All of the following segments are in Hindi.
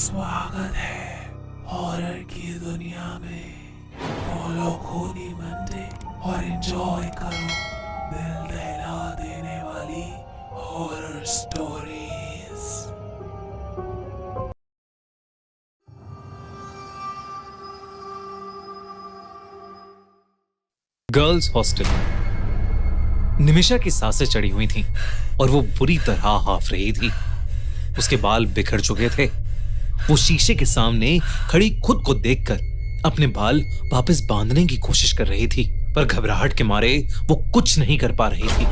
स्वागत है हॉरर की दुनिया में। फॉलो खूनी मंडे और एंजॉय करो दिल दहला देने वाली horror stories. Girls hostel. Nimisha की सांसें चढ़ी हुई थीं और वो बुरी तरह हाफ रही थी। उसके बाल बिखर चुके थे। वो शीशे के सामने खड़ी खुद को देखकर अपने बाल वापस बांधने की कोशिश कर रही थी, पर घबराहट के मारे वो कुछ नहीं कर पा रही थी।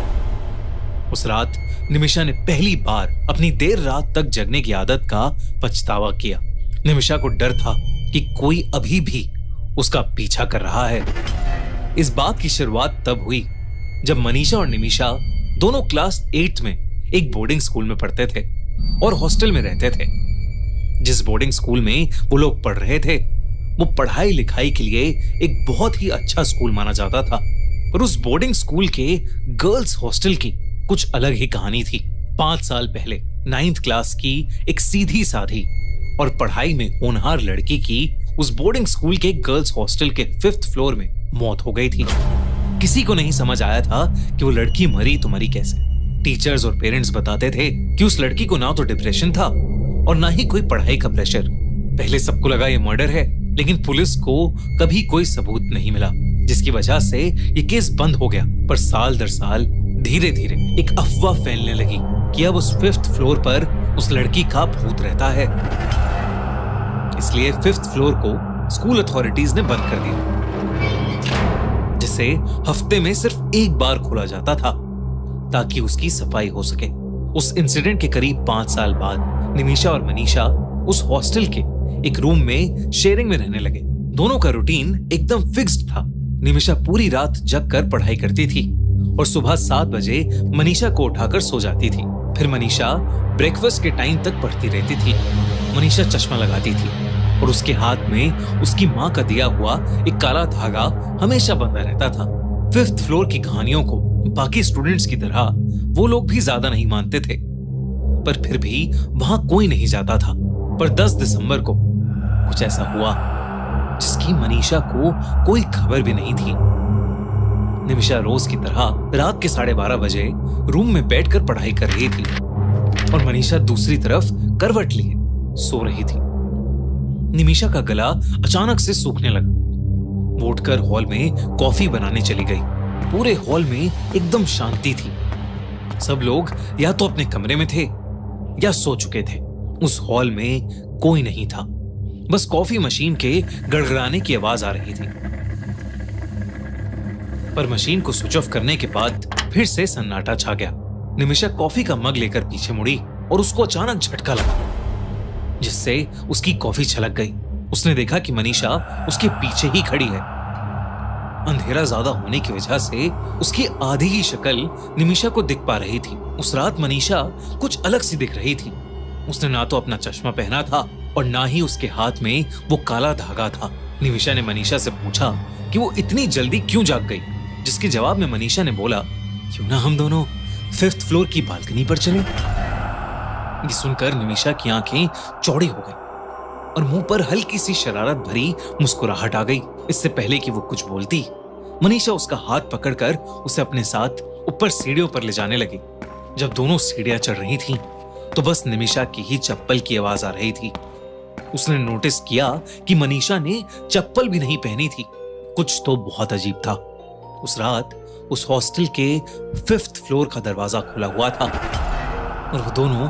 उस रात निमिषा ने पहली बार अपनी देर रात तक जगने की आदत का पछतावा किया। निमिषा को डर था कि कोई अभी भी उसका पीछा कर रहा है। इस बात की शुरुआत तब हुई जब मनीषा और निमिषा दोनों क्लास 8 में एक बोर्डिंग स्कूल में पढ़ते थे और हॉस्टल में रहते थे। जिस बोर्डिंग स्कूल में वो लोग पढ़ रहे थे वो पढ़ाई लिखाई के लिए एक बहुत ही अच्छा स्कूल माना जाता था, पर उस बोर्डिंग स्कूल के गर्ल्स हॉस्टल की कुछ अलग ही कहानी थी। 5 साल पहले 9th क्लास की एक सीधी साधी और पढ़ाई में होनहार लड़की की उस बोर्डिंग स्कूल के गर्ल्स हॉस्टल के 5th फ्लोर में मौत हो गई थी। किसी को नहीं समझ आया था कि वो लड़की मरी तो मरी कैसे। टीचर्स और पेरेंट्स बताते थे कि उस लड़की को ना तो डिप्रेशन था और ना ही कोई पढ़ाई का प्रेशर। पहले सबको लगा ये मर्डर है, लेकिन पुलिस को कभी कोई सबूत नहीं मिला, जिसकी वजह से ये केस बंद हो गया। पर साल दर साल धीरे धीरे एक अफवाह फैलने लगी कि अब उस 5th फ्लोर पर उस लड़की का भूत रहता है। इसलिए 5th फ्लोर को स्कूल अथॉरिटीज ने बंद कर दिया, जिसे हफ्ते में सिर्फ एक बार खोला जाता था ताकि उसकी सफाई हो सके। उस इंसिडेंट के करीब 5 साल बाद निमिषा और मनीषा उस हॉस्टल के एक रूम में शेयरिंग में रहने लगे। दोनों का रूटीन एकदम फिक्स्ड था। निमिषा पूरी रात जग कर पढ़ाई करती थी और सुबह 7 बजे मनीषा को उठाकर सो जाती थी। फिर मनीषा ब्रेकफास्ट के टाइम तक पढ़ती रहती थी। मनीषा चश्मा लगाती थी और उसके हाथ में उसकी माँ का दिया हुआ एक काला धागा हमेशा बंधा रहता था। 5th फ्लोर की कहानियों को बाकी स्टूडेंट्स की तरह वो लोग भी ज्यादा नहीं मानते थे, पर फिर भी वहां कोई नहीं जाता था। पर 10 दिसंबर को कुछ ऐसा हुआ जिसकी मनीषा को कोई खबर भी नहीं थी। निमिषा रोज की तरह रात के 12:30 बजे रूम में बैठकर पढ़ाई कर रही थी और मनीषा दूसरी तरफ करवट लिए सो रही थी। निमिषा का गला अचानक से सूखने लगा। वो उठकर हॉल में कॉफी बनाने चली गई। पूरे हॉल में एकदम शांति थी। सब लोग या तो अपने कमरे में थे या सो चुके थे। उस हॉल में कोई नहीं था, बस कॉफी मशीन के गड़गड़ाने की आवाज आ रही थी। पर मशीन को स्विच ऑफ करने के बाद फिर से सन्नाटा छा गया। निमिषा कॉफी का मग लेकर पीछे मुड़ी और उसको अचानक झटका लगा, जिससे उसकी कॉफी छलक गई। उसने देखा कि मनीषा उसके पीछे ही खड़ी है। अंधेरा ज्यादा होने की वजह से उसकी आधी ही शक्ल निमिषा को दिख पा रही थी। उस रात मनीषा कुछ अलग सी दिख रही थी। उसने ना तो अपना चश्मा पहना था और ना ही उसके हाथ में वो काला धागा था। निमिषा ने मनीषा से पूछा कि वो इतनी जल्दी क्यों जाग गई, जिसके जवाब में मनीषा ने बोला, क्यों ना हम दोनों 5th फ्लोर की बालकनी पर चलें। ये सुनकर निमिषा की आंखें चौड़ी हो गई और मुंह पर हल्की सी शरारत भरी मुस्कुराहट आ गई। इससे पहले कि वो कुछ बोलती, मनीषा उसका हाथ पकड़कर उसे अपने साथ ऊपर सीढ़ियों पर ले जाने लगी। जब दोनों सीढ़ियां चढ़ रही थीं, तो बस निमिषा की ही चप्पल की आवाज आ रही थी। उसने नोटिस किया कि मनीषा ने चप्पल भी नहीं पहनी थी। कुछ तो बहुत अजीब था। उस रात उस हॉस्टल के 5th फ्लोर का दरवाजा खुला हुआ था और वो दोनों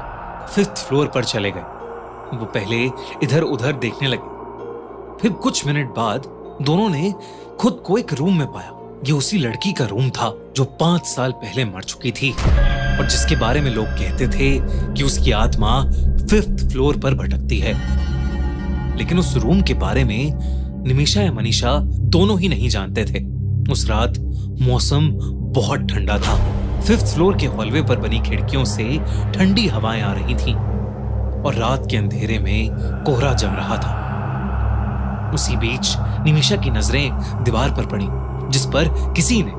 5th फ्लोर पर चले गए। वो पहले इधर उधर देखने लगे। फिर कुछ मिनट बाद दोनों ने खुद को एक रूम में पाया। ये उसी लड़की का रूम था जो 5 साल पहले मर चुकी थी और जिसके बारे में लोग कहते थे कि उसकी आत्मा 5th फ्लोर पर भटकती है। लेकिन उस रूम के बारे में निमिषा या मनीषा दोनों ही नहीं जानते थे। उस रात मौसम बहुत ठंडा था। 5th फ्लोर के हॉलवे पर बनी खिड़कियों से ठंडी हवाएं आ रही थीं और रात के अंधेरे में कोहरा जम रहा था। उसी बीच निमिषा की नजरें दीवार पर पड़ी, जिस पर किसी ने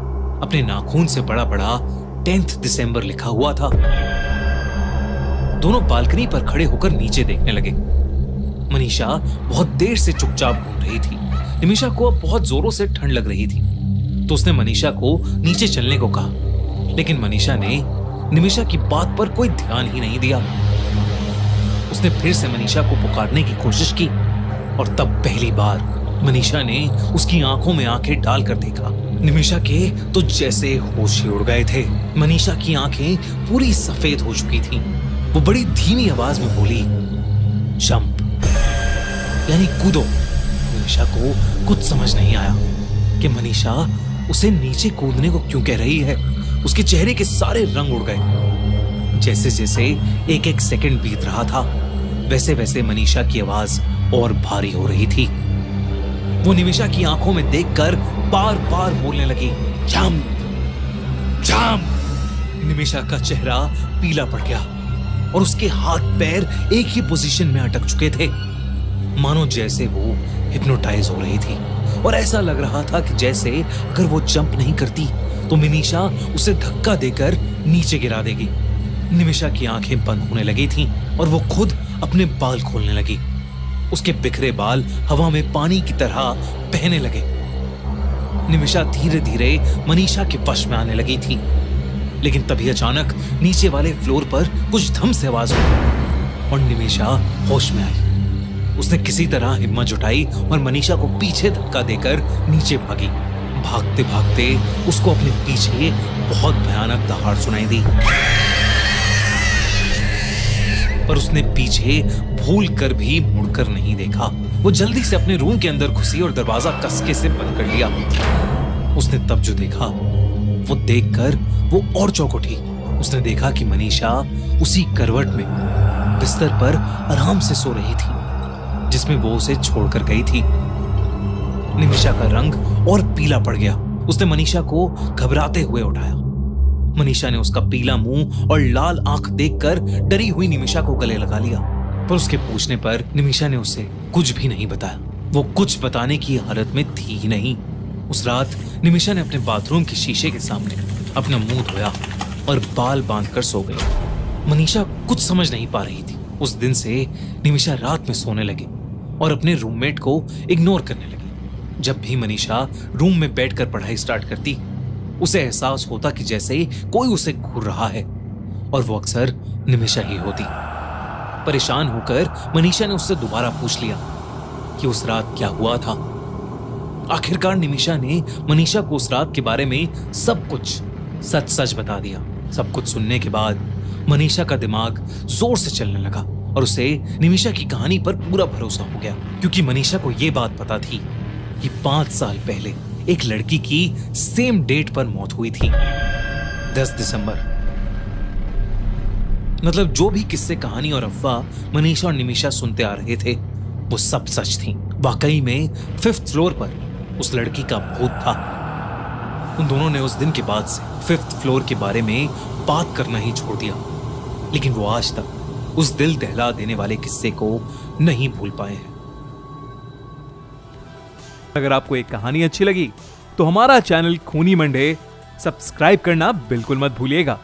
अपने नाखून से बड़ा बड़ा 10th दिसंबर लिखा हुआ था। दोनों बालकनी पर खड़े होकर नीचे देखने लगे। मनीषा बहुत देर से चुपचाप घूम रही थी। निमिषा को अब बहुत जोरों से ठंड लग रही थी, तो उसने मनीषा को नीचे चलने को कहा, लेकिन मनीषा ने निमिषा की बात पर कोई ध्यान ही नहीं दिया। उसने फिर से मनीषा को पुकारने की कोशिश की और तब पहली बार मनीषा ने उसकी आंखों में आंखें डालकर देखा। निमिषा के तो जैसे होश ही उड़ गए थे। मनीषा की आंखें पूरी सफेद हो चुकी थीं। वो बड़ी धीमी आवाज में बोली, जंप, यानी कूदो। मनीषा को कुछ समझ नहीं आया कि मनीषा उसे नीचे कूदने को क्यों कह रही है। उसके चेहरे के सारे रंग उड़ गए। जैसे जैसे एक एक सेकंड बीत रहा था, वैसे वैसे मनीषा की आवाज और भारी हो रही थी। वो निमिषा की आंखों में देखकर बार बार बोलने लगी, जंप, जंप। निमिषा का चेहरा पीला पड़ गया और उसके हाथ पैर एक ही पोजीशन में अटक चुके थे, मानो जैसे वो हिप्नोटाइज हो रही थी। और ऐसा लग रहा था कि जैसे अगर वो जंप नहीं करती तो मनीषा उसे धक्का देकर नीचे गिरा देगी। निमिषा की आंखें बंद होने लगी थीं और वो खुद अपने बाल खोलने लगी। उसके बिखरे बाल हवा में पानी की तरह बहने लगे। निमिषा धीरे धीरे मनीषा के वश में आने लगी थी, लेकिन तभी अचानक नीचे वाले फ्लोर पर कुछ धम से आवाज हुई और निमिषा होश में आई। उसने किसी तरह हिम्मत जुटाई और मनीषा को पीछे धक्का देकर नीचे भागी। भागते भागते उसको अपने पीछे बहुत भयानक दहाड़ सुनाई दी, पर उसने पीछे भूल कर भी मुड़कर नहीं देखा। वो जल्दी से अपने रूम के अंदर घुसी और दरवाजा कसके से बंद कर लिया। उसने तब जो देखा वो देखकर वो और चौंक उठी। उसने देखा कि मनीषा उसी करवट में बिस्तर पर आराम से सो रही थी जिसमें वो उसे छोड़कर गई थी। निमिषा का रंग और पीला पड़ गया। उसने मनीषा को घबराते हुए उठाया। मनीषा ने उसका पीला मुंह और लाल आंख देखकर डरी हुई निमिषा को गले लगा लिया, पर उसके पूछने पर निमिषा ने उसे कुछ भी नहीं बताया। वो कुछ बताने की हालत में थी ही नहीं। उस रात निमिषा ने अपने बाथरूम के शीशे के सामने अपना मुंह धोया और बाल बांधकर सो गई। मनीषा कुछ समझ नहीं पा रही थी। उस दिन से निमिषा रात में सोने लगी और अपने रूममेट को इग्नोर करने लगी। जब भी मनीषा रूम में बैठकर पढ़ाई स्टार्ट करती, उसे एहसास होता कि जैसे कोई उसे घूर रहा है, और वो अक्सर निमिषा ही होती। परेशान होकर मनीषा ने उससे दोबारा पूछ लिया कि उस रात क्या हुआ था। आखिरकार निमिषा ने मनीषा को उस रात के बारे में सब कुछ सच सच बता दिया। सब कुछ सुनने के बाद मनीषा का दिमाग जोर से चलने लगा और उसे निमिषा की कहानी पर पूरा भरोसा हो गया, क्योंकि मनीषा को यह बात पता थी कि 5 साल पहले एक लड़की की सेम डेट पर मौत हुई थी, 10 दिसंबर। मतलब जो भी किस्से, कहानी और अफवाह मनीषा और निमिषा सुनते आ रहे थे वो सब सच थी। वाकई में 5th फ्लोर पर उस लड़की का भूत था। उन दोनों ने उस दिन के बाद से 5th फ्लोर के बारे में बात करना ही छोड़ दिया, लेकिन वो आज तक उस दिल दहला देने वाले किस्से को नहीं भूल पाए हैं। अगर आपको एक कहानी अच्छी लगी तो हमारा चैनल खूनी मंडे सब्सक्राइब करना बिल्कुल मत भूलिएगा।